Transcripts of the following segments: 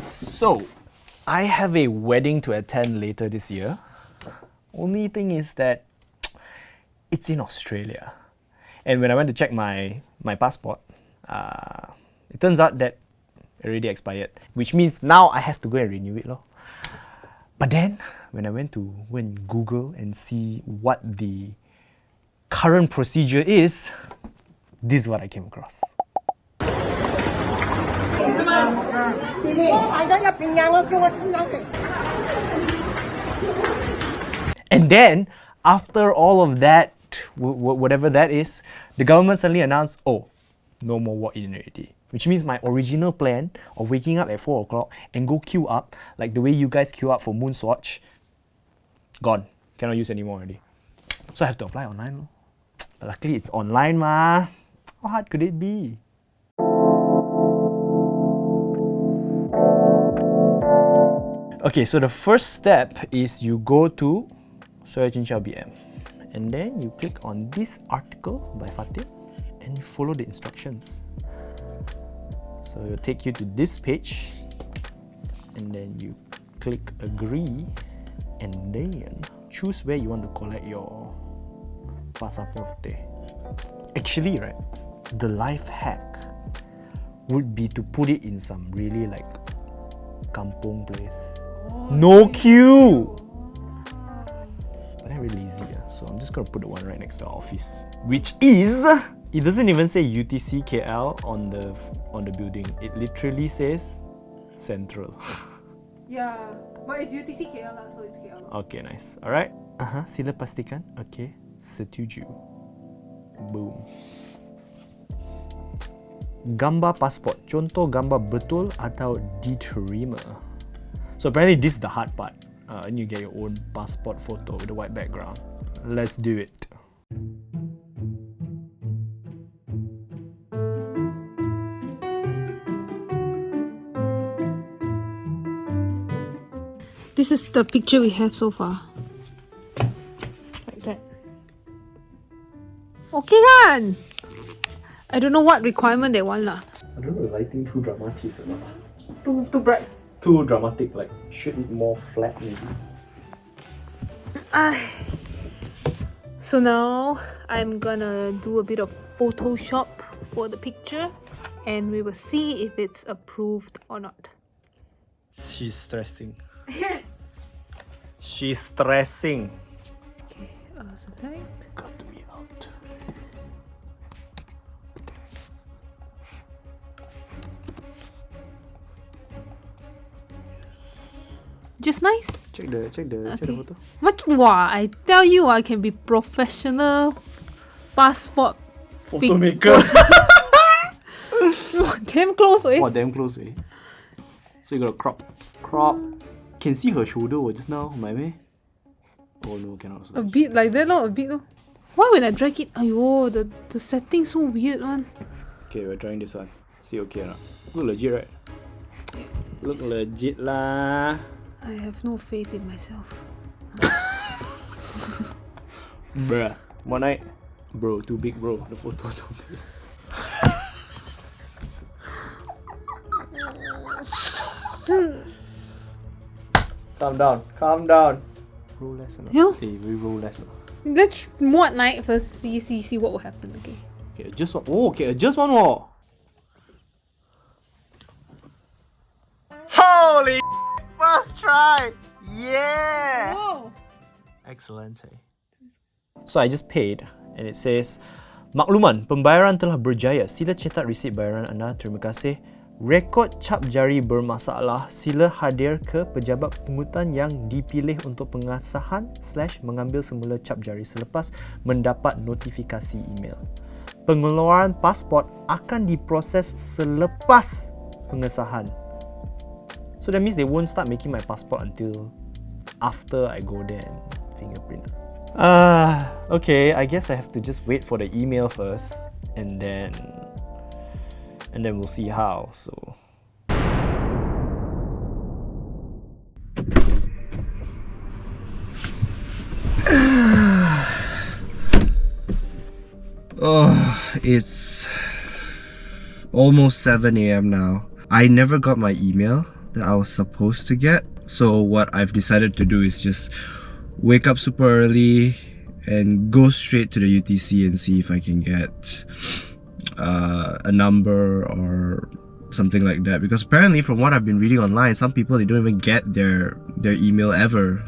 So, I have a wedding to attend later this year. Only thing is that it's in Australia. And when I went to check my passport, it turns out that it already expired. Which means now I have to go and renew it. But then, when I went to Google and see what the current procedure is, this is what I came across. And then, after all of that, whatever that is, the government suddenly announced, oh, no more walk-in already. Which means my original plan of waking up at 4 o'clock and go queue up, like the way you guys queue up for Moon Swatch, gone. Cannot use anymore already. So I have to apply online. But luckily it's online ma. How hard could it be? Okay, so the first step is you go to Soya Cincau BM. And then you click on this article by Fatih and you follow the instructions. So it'll take you to this page and then you click agree and then choose where you want to collect your pasaporte. Actually, right, the life hack would be to put it in some really like kampung place. No queue! But I'm really lazy, so I'm just gonna put the one right next to our office, which is, it doesn't even say UTC KL on the building. It literally says Central. Yeah, but it's UTC KL lah, so it's KL. Okay, nice. Alright. Sila pastikan. Okay, setuju. Boom. Gambar pasport. Contoh gambar betul atau diterima. So apparently this is the hard part. And you get your own passport photo with a white background. Let's do it. This is the picture we have so far. Like that. Okay kan? I don't know what requirement they want lah. I don't know, lighting too dramatic or not. Too bright. Too dramatic, like should it more flat maybe. So now I'm gonna do a bit of Photoshop for the picture and we will see if it's approved or not. She's stressing. She's stressing. Okay, select. Got to be out. Just nice. Check the photo. Wow, I tell you, I can be professional passport Photo maker. damn close, eh? Wow, damn close, eh? So you gotta crop. Can see her shoulder just now, my way. Oh no, cannot. A bit like that, no? A bit, no? Why when I drag it? Ayo, the setting so weird, one. Okay, we're trying this one. See okay or not? Look legit, right? Look legit lah. I have no faith in myself. Bruh. One night. Bro, too big, bro. The photo too big. Calm down. Roll less. Hello? Okay, we roll less. Let's more at night first. See what will happen. Okay. Okay, just one. Oh, okay, just one more. Holy! First try. Yeah. Whoa. Excellent. So I just paid, and it says, makluman, pembayaran telah berjaya. Sila cetak resit bayaran anda. Terima kasih. Rekod cap jari bermasalah. Sila hadir ke pejabat pungutan yang dipilih untuk pengesahan/mengambil semula cap jari selepas mendapat notifikasi email. Pengeluaran pasport akan diproses selepas pengesahan. So that means they won't start making my passport until after I go there and fingerprint. Okay, I guess I have to just wait for the email first and then we'll see how. So it's almost 7 a.m. now. I never got my email, that I was supposed to get. So what I've decided to do is just wake up super early and go straight to the UTC and see if I can get a number or something like that, because apparently from what I've been reading online, some people, they don't even get their email ever,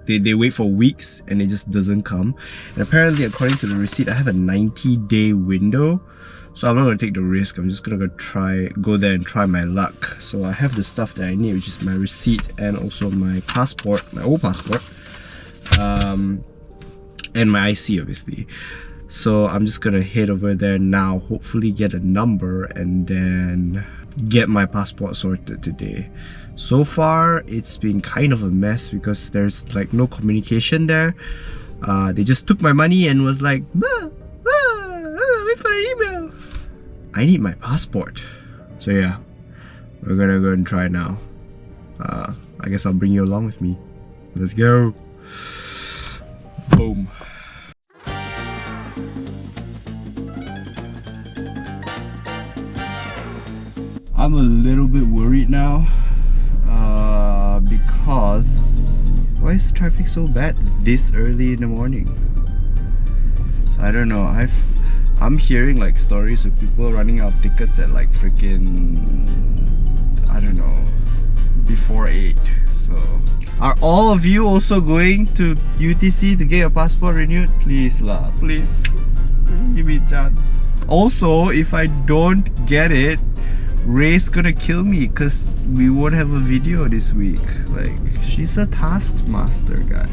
they wait for weeks and it just doesn't come. And apparently, according to the receipt, I have a 90-day window, so I'm not going to take the risk. I'm just going to go there and try my luck. So I have the stuff that I need, which is my receipt and also my passport, my old passport, and my IC obviously. So I'm just gonna head over there now, hopefully get a number and then get my passport sorted today. So far, it's been kind of a mess because there's like no communication there. They just took my money and was like, wait for the email. I need my passport. So yeah, we're gonna go and try now. I guess I'll bring you along with me. Let's go. Boom. I'm a little bit worried now because why is the traffic so bad this early in the morning? So I don't know. I'm hearing like stories of people running out of tickets at like freaking, I don't know, before 8. So are all of you also going to UTC to get your passport renewed? Please lah, please give me a chance. Also, if I don't get it, Ray's gonna kill me because we won't have a video this week. Like, she's a taskmaster, guys.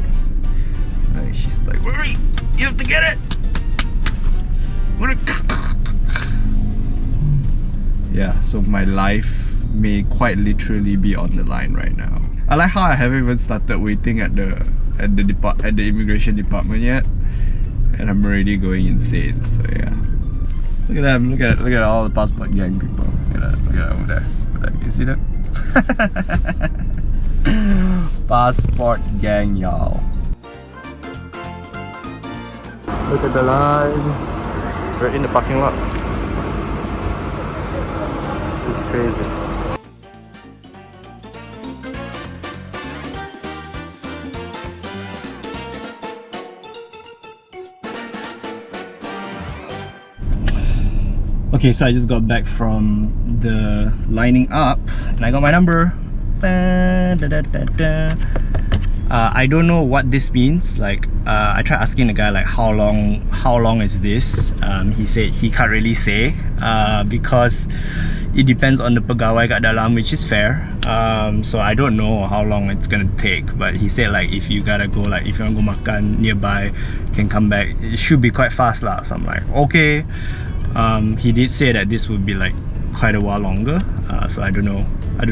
Like, she's like, Rory, you have to get it. Yeah, so my life may quite literally be on the line right now. I like how I haven't even started waiting at the immigration department yet, and I'm already going insane. So yeah. Look at them, look at all the passport gang people. Look at that over there. You see that? Passport gang, y'all. Look at the line. We're in the parking lot. It's crazy. Okay, so I just got back from the lining up and I got my number. I don't know what this means. Like, I tried asking the guy like how long is this? He said he can't really say because it depends on the pegawai kat dalam, which is fair. So I don't know how long it's gonna take, but he said like if you gotta go, like if you want to go makan nearby, can come back, it should be quite fast lah. So I'm like, okay. He did say that this would be like quite a while longer, so I don't know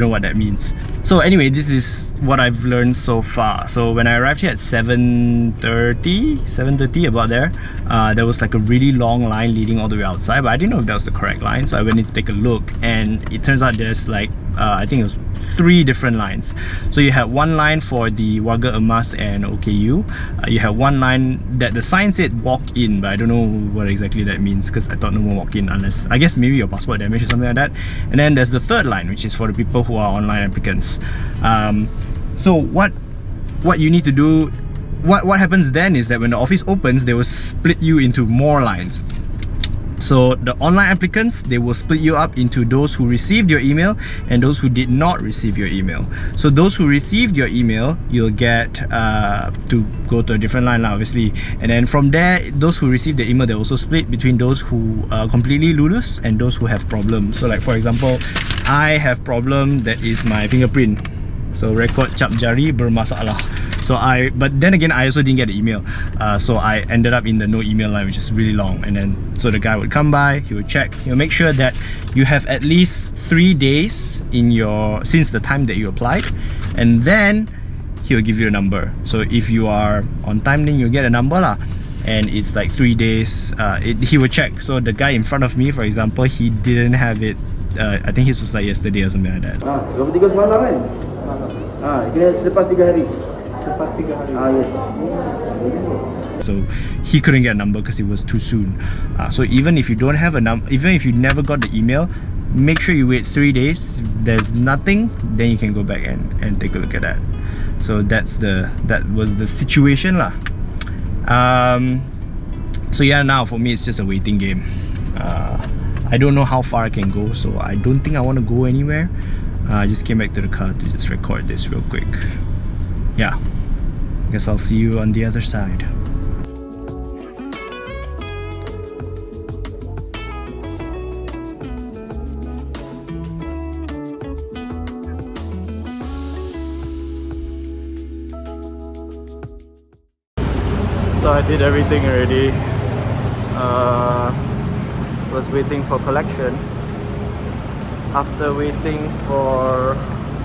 what that means. So anyway, this is what I've learned so far. So when I arrived here at 7:30 about there was like a really long line leading all the way outside, but I didn't know if that was the correct line, so I went in to take a look, and it turns out there's like I think it was 3 different lines. So you have one line for the Warga Emas and OKU. You have one line that the sign said walk in, but I don't know what exactly that means because I thought no one walk in unless, I guess maybe your passport damage or something like that. And then there's the third line, which is for the people who are online applicants. So what you need to do, what happens then is that when the office opens, they will split you into more lines. So the online applicants, they will split you up into those who received your email and those who did not receive your email. So those who received your email, you'll get to go to a different line obviously, and then from there, those who received the email, they also split between those who are completely lulus and those who have problems. So like for example, I have problem that is my fingerprint, so record cap jari bermasalah. So but then again, I also didn't get the email, so I ended up in the no email line, which is really long. And then so the guy would come by, he would check, he'll make sure that you have at least 3 days in since the time that you applied, and then he'll give you a number. So if you are on time, then you'll get a number lah. And it's like 3 days. He would check. So the guy in front of me, for example, he didn't have it. I think his was like yesterday or something like that. 23 semalam kan? Kena selepas 3 hari. Yes. So he couldn't get a number because it was too soon. So even if you don't have a number, even if you never got the email, make sure you wait 3 days. If there's nothing, then you can go back and take a look at that. So that was the situation lah. So yeah, now for me it's just a waiting game. I don't know how far I can go, so I don't think I want to go anywhere. I just came back to the car to just record this real quick. Yeah, guess I'll see you on the other side. So I did everything already. Was waiting for collection. After waiting for,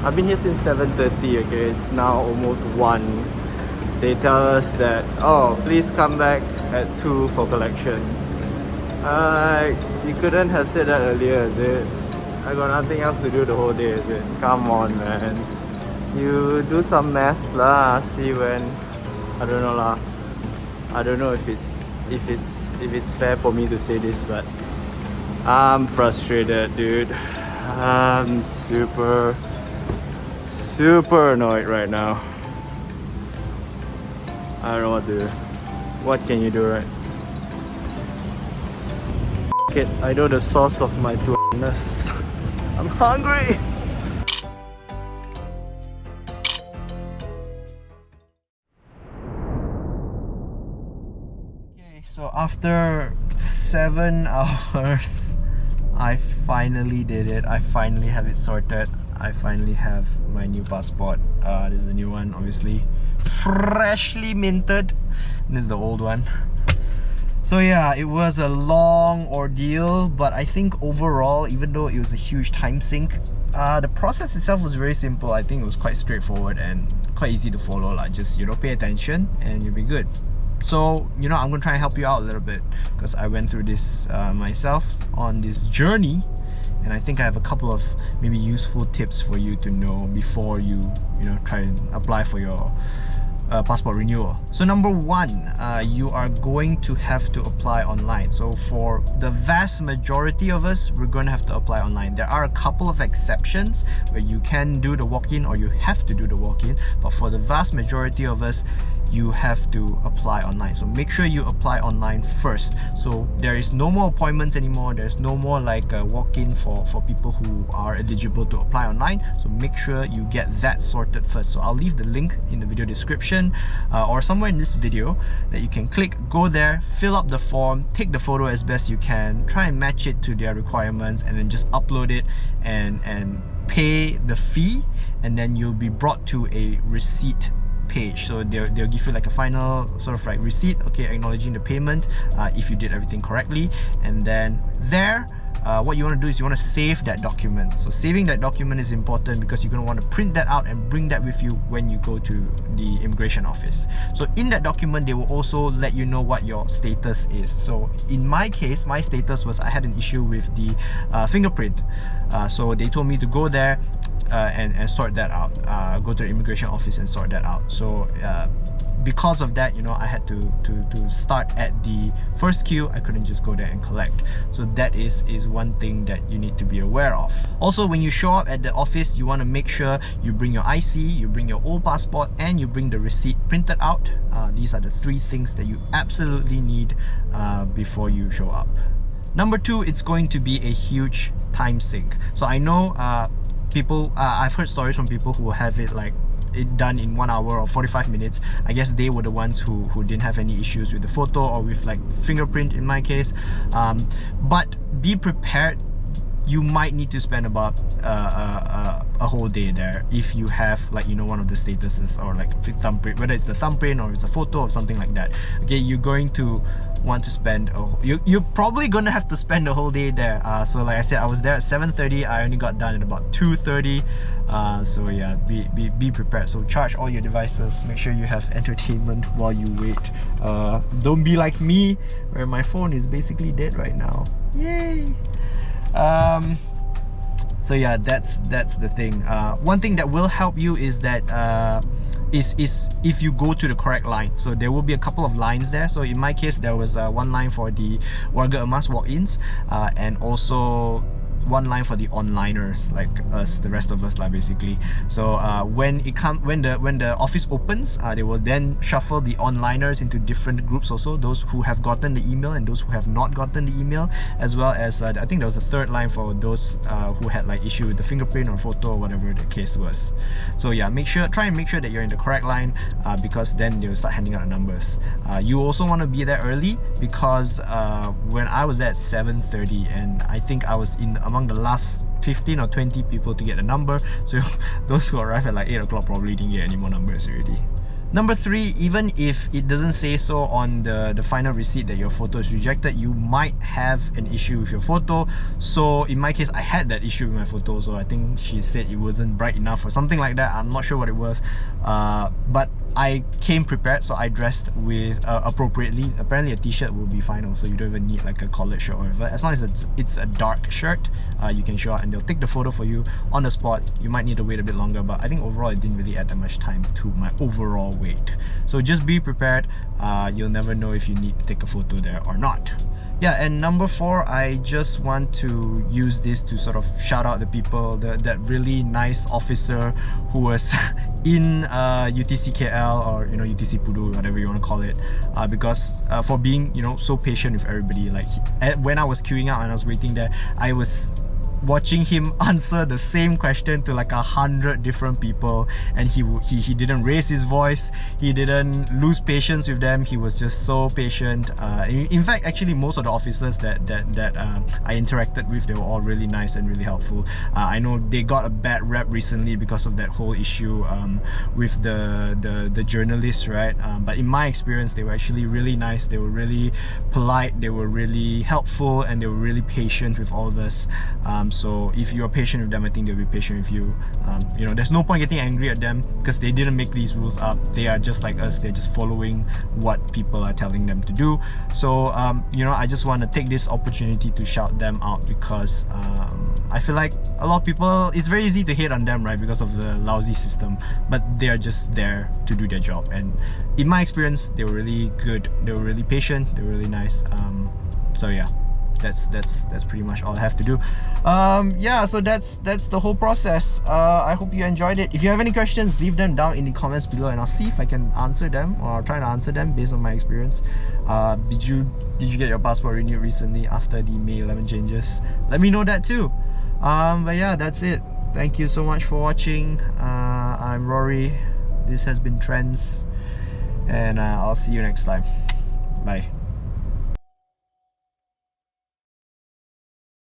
I've been here since 7:30. Okay, it's now almost 1. They tell us that, oh, please come back at 2 for collection. You couldn't have said that earlier, is it? I got nothing else to do the whole day, is it? Come on, man. You do some maths lah. See when, I don't know lah. I don't know if it's fair for me to say this, but I'm frustrated, dude. I'm super annoyed right now. I don't know what to do. What can you do, right? F it, I know the source of my ness. I'm hungry. So after 7 hours, I finally did it. I finally have it sorted. I finally have my new passport. This is the new one, obviously. Freshly minted. And this is the old one. So yeah, it was a long ordeal, but I think overall, even though it was a huge time sink, the process itself was very simple. I think it was quite straightforward and quite easy to follow. Like, just, you know, pay attention and you'll be good. So, you know, I'm gonna try and help you out a little bit because I went through this myself on this journey, and I think I have a couple of maybe useful tips for you to know before you know, try and apply for your passport renewal. So number 1, you are going to have to apply online. So for the vast majority of us, we're going to have to apply online. There are a couple of exceptions where you can do the walk-in or you have to do the walk-in, but for the vast majority of us, you have to apply online. So make sure you apply online first. So there is no more appointments anymore. There's no more like a walk-in for people who are eligible to apply online. So make sure you get that sorted first. So I'll leave the link in the video description or somewhere in this video that you can click, go there, fill up the form, take the photo as best you can, try and match it to their requirements, and then just upload it and pay the fee, and then you'll be brought to a receipt page. So they'll give you like a final sort of like receipt, okay, acknowledging the payment if you did everything correctly. And then there, what you want to do is you want to save that document. So saving that document is important because you're going to want to print that out and bring that with you when you go to the immigration office. So in that document, they will also let you know what your status is. So in my case, my status was I had an issue with the fingerprint. So they told me to go there and sort that out. Go to the immigration office and sort that out. So because of that, you know, I had to start at the first queue. I couldn't just go there and collect. So that is one thing that you need to be aware of. Also, when you show up at the office, you want to make sure you bring your IC, you bring your old passport, and you bring the receipt printed out. These are the 3 things that you absolutely need before you show up. Number 2, it's going to be a huge time sink. So I know people, I've heard stories from people who have it like it done in 1 hour or 45 minutes. I guess they were the ones who didn't have any issues with the photo or with like fingerprint in my case. But be prepared. You might need to spend about a whole day there if you have, like, you know, one of the statuses or like thumbprint, whether it's the thumbprint or it's a photo or something like that. Okay, you're going to want to spend you're probably gonna have to spend the whole day there. So like I said, I was there at 7:30. I only got done at about 2:30. So yeah, be prepared. So charge all your devices, make sure you have entertainment while you wait. Don't be like me where my phone is basically dead right now. Yay! So yeah, that's the thing. One thing that will help you is that is if you go to the correct line. So there will be a couple of lines there. So in my case, there was one line for the Warga Emas walk-ins, and also one line for the onliners, like us, the rest of us, like basically. So when the office opens, they will then shuffle the onliners into different groups also, those who have gotten the email and those who have not gotten the email, as well as I think there was a third line for those who had like issue with the fingerprint or photo or whatever the case was. So yeah, try and make sure that you're in the correct line, because then they'll start handing out the numbers. You also want to be there early, because when I was there at 7:30, and I think I was in among the last 15 or 20 people to get a number, so those who arrived at like 8 o'clock probably didn't get any more numbers already. Number 3, even if it doesn't say so on the final receipt that your photo is rejected, you might have an issue with your photo. So in my case, I had that issue with my photo, so I think she said it wasn't bright enough or something like that. I'm not sure what it was, but I came prepared, so I dressed with appropriately. Apparently a t-shirt will be fine also, you don't even need like a collared shirt or whatever. As long as it's a dark shirt, you can show up and they'll take the photo for you on the spot. You might need to wait a bit longer, but I think overall it didn't really add that much time to my overall wait. So just be prepared. You'll never know if you need to take a photo there or not. Yeah, and number 4, I just want to use this to sort of shout out the people, that really nice officer who was in UTC KL, or UTC Pudu, whatever you want to call it, because for being so patient with everybody. Like when I was queuing out and I was waiting there, I was watching him answer the same question to like 100 different people, and he didn't raise his voice, he didn't lose patience with them. He was just so patient. In fact, actually most of the officers that I interacted with, they were all really nice and really helpful. I know they got a bad rep recently because of that whole issue with the journalists, right? But in my experience, they were actually really nice, they were really polite, they were really helpful, and they were really patient with all of us. So if you're patient with them, I think they'll be patient with you. There's no point getting angry at them, because they didn't make these rules up. They are just like us, they're just following what people are telling them to do. So I just want to take this opportunity to shout them out, because I feel like a lot of people, it's very easy to hate on them, right, because of the lousy system, but they are just there to do their job. And in my experience, they were really good, they were really patient, they were really nice. So yeah, that's pretty much all I have to do. Yeah, so that's the whole process. I hope you enjoyed it. If you have any questions, leave them down in the comments below, and I'll see if I can answer them, or I'll try to answer them based on my experience. Did you get your passport renewed recently after the May 11 changes? Let me know that too. But yeah, that's it. Thank you so much for watching. I'm Rory. This has been Trends, and I'll see you next time. Bye.